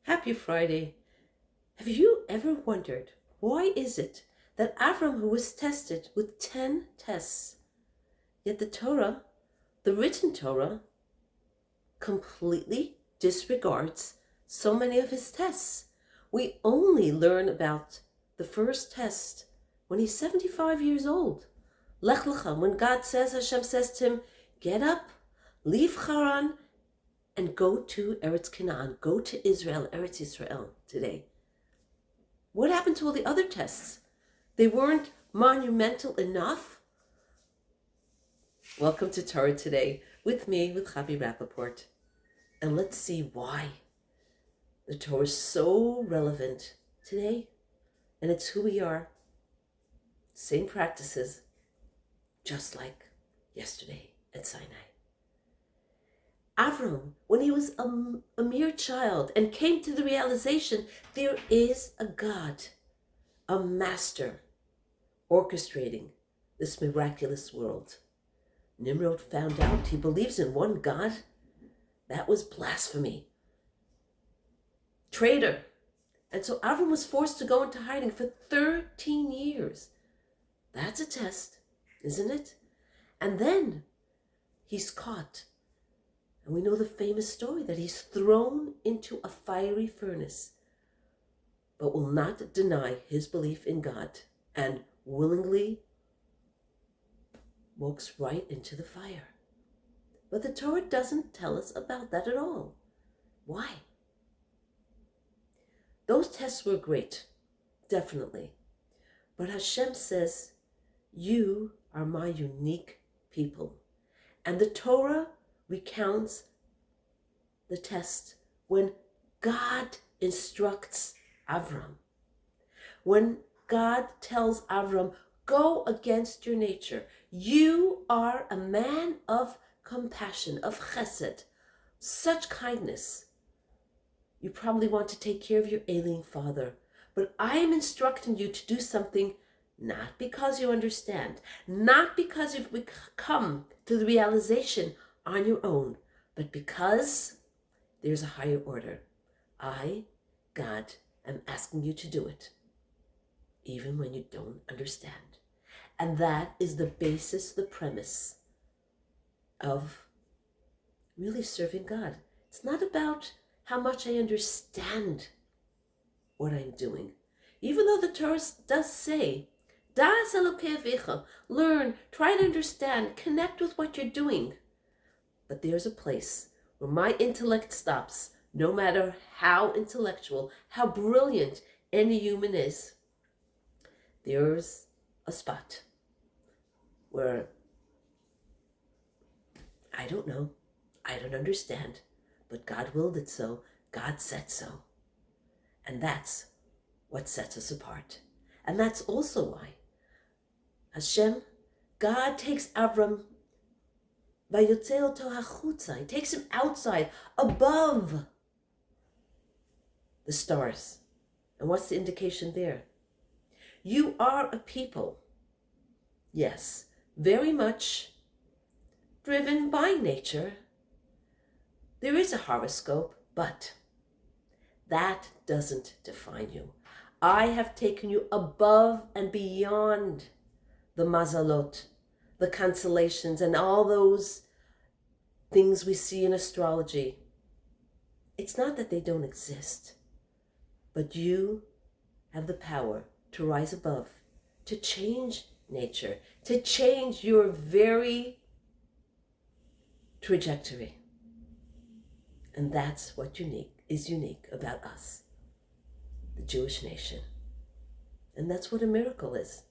Happy Friday. Have you ever wondered why is it that Avram, who was tested with 10 tests, yet the Torah, the written Torah, completely disregards so many of his tests? We only learn about the first test when he's 75 years old. Lech Lecha, when Hashem says to him, get up, leave Haran, and go to Eretz Canaan, go to Israel, Eretz Israel today. What happened to all the other tests? They weren't monumental enough? Welcome to Torah Today with me, with Chavi Rappaport. And let's see why the Torah is so relevant today. And it's who we are. Same practices, just like yesterday at Sinai. Avram, when he was a mere child and came to the realization there is a God, a master, orchestrating this miraculous world. Nimrod found out he believes in one God. That was blasphemy. Traitor. And so Avram was forced to go into hiding for 13 years. That's a test, isn't it? And then he's caught. And we know the famous story that he's thrown into a fiery furnace, but will not deny his belief in God and willingly walks right into the fire. But the Torah doesn't tell us about that at all. Why? Those tests were great, definitely. But Hashem says, you are my unique people. And the Torah recounts the test when God instructs Avram. When God tells Avram, go against your nature. You are a man of compassion, of chesed, such kindness. You probably want to take care of your ailing father, but I am instructing you to do something not because you understand, not because you've come to the realization on your own, but because there's a higher order. I, God, am asking you to do it, even when you don't understand. And that is the basis, the premise of really serving God. It's not about how much I understand what I'm doing. Even though the Torah does say, Das Elokei Avicha, learn, try to understand, connect with what you're doing. But there's a place where my intellect stops, no matter how intellectual, how brilliant any human is. There's a spot where I don't know, I don't understand, but God willed it so, God said so. And that's what sets us apart. And that's also why Hashem, God takes Avram, he takes him outside, above the stars. And what's the indication there? You are a people, yes, very much driven by nature. There is a horoscope, but that doesn't define you. I have taken you above and beyond the mazalot, the constellations, and all those things we see in astrology. It's not that they don't exist, but you have the power to rise above, to change nature, to change your very trajectory. And that's what is unique about us, the Jewish nation. And that's what a miracle is.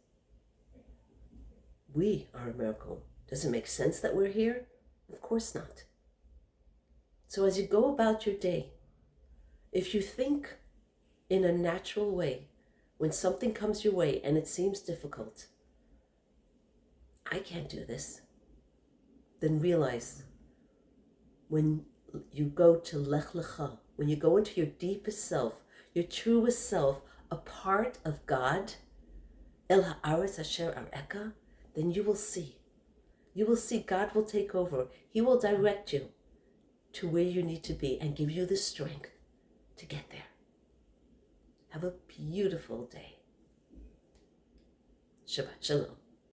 We are a miracle. Does it make sense that we're here? Of course not. So as you go about your day, if you think in a natural way, when something comes your way and it seems difficult, I can't do this, then realize when you go to Lech Lecha, when you go into your deepest self, your truest self, a part of God, El Ha'aretz Asher Areka, then you will see. You will see God will take over. He will direct you to where you need to be and give you the strength to get there. Have a beautiful day. Shabbat Shalom.